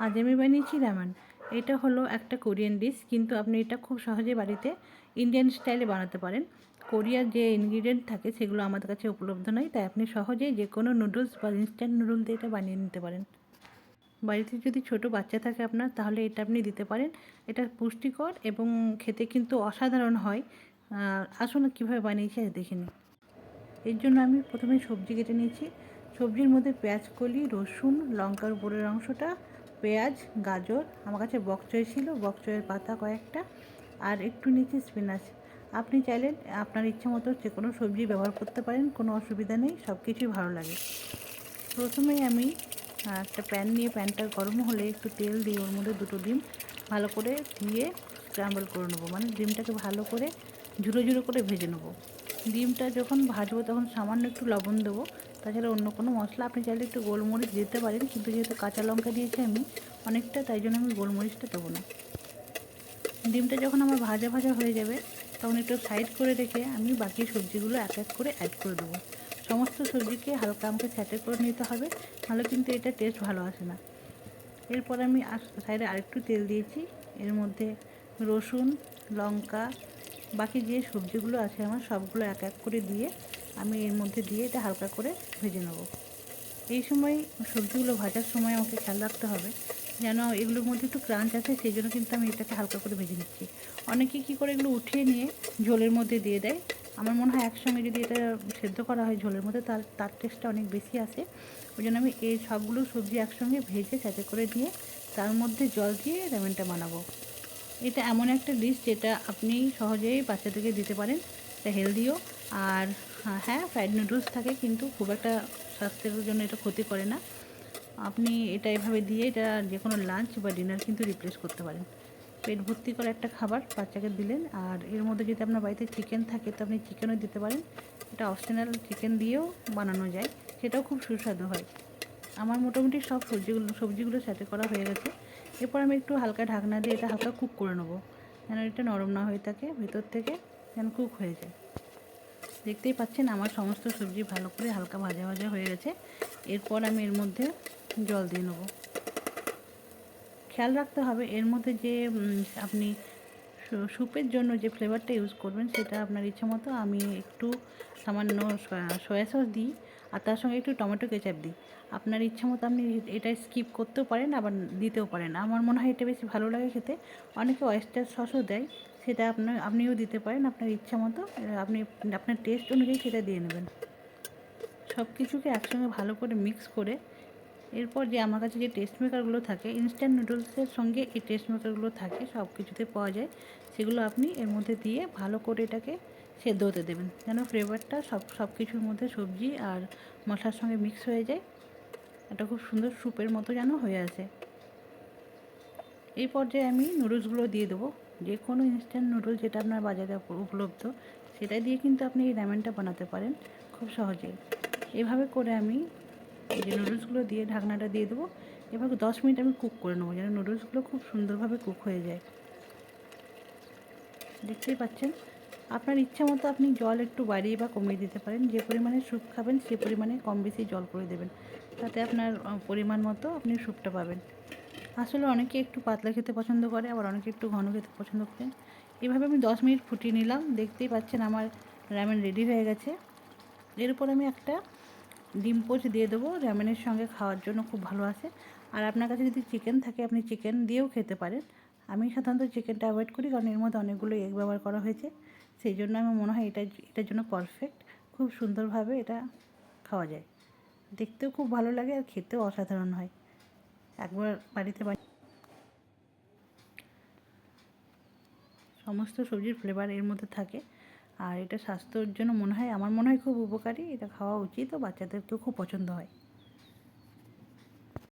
আজ আমি বানিয়েছি রামেন। এটা হলো একটা কোরিয়ান ডিশ, কিন্তু আপনি এটা খুব সহজে বাড়িতে ইন্ডিয়ান স্টাইলে বানাতে পারেন। কোরিয়ার যে ইনগ্রিডিয়েন্ট থাকে সেগুলো আমাদের কাছে উপলব্ধ নয়, তাই আপনি সহজেই যে কোনো নুডলস বা ইনস্ট্যান্ট নুডল দিয়ে এটা বানিয়ে নিতে পারেন। বাড়িতে যদি ছোট বাচ্চা থাকে আপনার, তাহলে এটা আপনি দিতে পারেন। এটা পুষ্টিকর এবং খেতে কিন্তু অসাধারণ হয়। আসুন কীভাবে বানিয়েছি আজ দেখে নিই। এর জন্য আমি প্রথমে সবজি কেটে নিয়েছি। সবজির মধ্যে পেঁয়াজ কলি, রসুন, লঙ্কার উপরের অংশটা, পেঁয়াজ, গাজর, আমার কাছে বক চয় ছিল, বক চয়ের পাতা কয়েকটা, আর একটু নিয়েছি স্পিনাচ। আপনি চাইলে আপনার ইচ্ছা মতো যে কোনো সবজি ব্যবহার করতে পারেন, কোনো অসুবিধা নেই, সব কিছুই ভালো লাগে। প্রথমেই আমি একটা প্যান নিয়ে, প্যানটা গরম হলে একটু তেল দিয়ে ওর মধ্যে দুটো ডিম ভালো করে দিয়ে স্ক্র্যাম্বল করে নেবো, মানে ডিমটাকে ভালো করে ঝুরো ঝুরো করে ভেজে নেবো। ডিমটা যখন ভাজবো তখন সামান্য একটু লবণ দেবো, তাছাড়া অন্য কোনো মশলা আপনি চাইলে একটু গোলমরিচ দিতে পারেন, কিন্তু যেহেতু কাঁচা লঙ্কা দিয়েছি আমি অনেকটা, তাই জন্য আমি গোলমরিচটা দেবো না। ডিমটা যখন আমার ভাজা ভাজা হয়ে যাবে তখন একটু সাইড করে রেখে আমি বাকি সবজিগুলো এক এক করে অ্যাড করে দেবো। সমস্ত সবজিকে হালকা আমাকে স্যাটে করে নিতে হবে, নাহলে কিন্তু এটা টেস্ট ভালো আসে না। এরপর আমি সাইডে আরেকটু তেল দিয়েছি, এর মধ্যে রসুন, লঙ্কা, বাকি যে সবজিগুলো আছে আমার সবগুলো এক এক করে দিয়ে আমি এর মধ্যে দিয়ে এটা হালকা করে ভেজে নেব। এই সময় সবজিগুলো ভাজার সময় আমাকে খেয়াল রাখতে হবে যেন এগুলোর মধ্যে একটু ক্রাঞ্চ আছে, সেই জন্য কিন্তু আমি এটাকে হালকা করে ভেজে নিচ্ছি। অনেকে কী করে এগুলো উঠিয়ে নিয়ে ঝোলের মধ্যে দিয়ে দেয়। আমার মনে হয় একসঙ্গে যদি এটা সেদ্ধ করা হয় ঝোলের মধ্যে, তার টেস্টটা অনেক বেশি আসে। ওই জন্য আমি এই সবগুলো সবজি একসঙ্গে ভেজে সাথে করে দিয়ে তার মধ্যে জল দিয়ে রামেনটা বানাবো। এটা এমন একটা ডিশ যেটা আপনি সহজেই বাচ্চাদেরকে দিতে পারেন। এটা হেলদিও, আর হ্যাঁ, ফ্রাইড নুডলস থাকে কিন্তু খুব একটা স্বাস্থ্যের জন্য এটা ক্ষতি করে না। আপনি এটা এভাবে দিয়ে এটা যে কোনো লাঞ্চ বা ডিনার কিন্তু রিপ্লেস করতে পারেন। পেট ভর্তি করে একটা খাবার বাচ্চাকে দিলেন। আর এর মধ্যে যদি আপনার বাড়িতে চিকেন থাকে তো আপনি চিকেনও দিতে পারেন। এটা অপশনাল, চিকেন দিয়েও বানানো যায়, সেটাও খুব সুস্বাদু হয়। আমার মোটামুটি সব সবজিগুলো সাথে করা হয়ে গেছে। এরপর আমি একটু হালকা ঢাকনা দিয়ে এটা হালকা কুক করে নেবো, যেন এটা নরম না হয়ে থাকে, ভেতর থেকে যেন কুক হয়ে যায়। দেখতেই পাচ্ছেন আমার সমস্ত সবজি ভালো করে হালকা ভাজা ভাজা হয়ে গেছে। এরপর আমি এর মধ্যে জল দিয়ে নেবো। খেয়াল রাখতে হবে এর মধ্যে যে আপনি স্যুপের জন্য যে ফ্লেভারটা ইউজ করবেন সেটা আপনার ইচ্ছা মতো। আমি একটু সামান্য সয়া সস দিই, আর তার সঙ্গে একটু টমেটো কেচাপ দিই। আপনার ইচ্ছা মতো আপনি এটা স্কিপ করতেও পারেন, আবার দিতেও পারেন। আমার মনে হয় এটা বেশি ভালো লাগে খেতে। অনেকে অয়েস্টার সসও দেয়, সেটা আপনিও দিতে পারেন আপনার ইচ্ছা মতো। আপনি আপনার টেস্ট অনুযায়ী সেটা দিয়ে নেবেন। সব কিছুকে একসঙ্গে ভালো করে মিক্স করে এরপর যে আমার কাছে যে টেস্ট মেকারগুলো থাকে, ইনস্ট্যান্ট নুডলসের সঙ্গে এই টেস্ট মেকারগুলো থাকে, সব কিছুতে পাওয়া যায়, সেগুলো আপনি এর মধ্যে দিয়ে ভালো করে এটাকে সেদ্ধ হতে দেবেন, যেন ফ্লেভারটা সব কিছুর মধ্যে সবজি আর মশলার সঙ্গে মিক্স হয়ে যায়। এটা খুব সুন্দর স্যুপের মতো যেন হয়ে আসে। এই পর্যায়ে আমি নুডলসগুলো দিয়ে দেবো। যে কোনো ইনস্ট্যান্ট নুডলস যেটা আপনার বাজারে উপলব্ধ, সেটা দিয়ে কিন্তু আপনি এই রামেনটা বানাতে পারেন খুব সহজেই। এভাবে করে আমি এই যে নুডলসগুলো দিয়ে ঢাকনাটা দিয়ে দেবো। এভাবে 10 মিনিট আমি কুক করে নেবো, যেন নুডলসগুলো খুব সুন্দরভাবে কুক হয়ে যায়। দেখতেই পাচ্ছেন। আপনার ইচ্ছা মতো আপনি জল একটু বাড়িয়ে বা কমিয়ে দিতে পারেন। যে পরিমাণে স্যুপ খাবেন সে পরিমাণে কম বেশি জল করে দেবেন, তাতে আপনার পরিমাণ মতো আপনি স্যুপটা পাবেন। আসলে অনেকে একটু পাতলা খেতে পছন্দ করে, আবার অনেকে একটু ঘন খেতে পছন্দ করেন। এভাবে আমি 10 মিনিট ফুটিয়ে নিলাম। দেখতেই পাচ্ছেন আমার রামেন রেডি হয়ে গেছে। এর উপর আমি একটা ডিম পোচ দিয়ে দেবো, রামেনের সঙ্গে খাওয়ার জন্য খুব ভালো আসে। আর আপনার কাছে যদি চিকেন থাকে আপনি চিকেন দিয়েও খেতে পারেন। আমি সাধারণত চিকেনটা অ্যাভয়েড করি, কারণ এর মধ্যে অনেকগুলো এগ ব্যবহার করা হয়েছে। সেই জন্য আমার মনে হয় এটার জন্য পারফেক্ট। খুব সুন্দরভাবে এটা খাওয়া যায়, দেখতেও খুব ভালো লাগে আর খেতেও অসাধারণ হয়। একবার বাড়িতে সমস্ত সবজির ফ্লেভার এর মধ্যে থাকে, আর এটা স্বাস্থ্যের জন্য আমার মনে হয় খুব উপকারী। এটা খাওয়া উচিত ও বাচ্চাদেরকেও খুব পছন্দ হয়।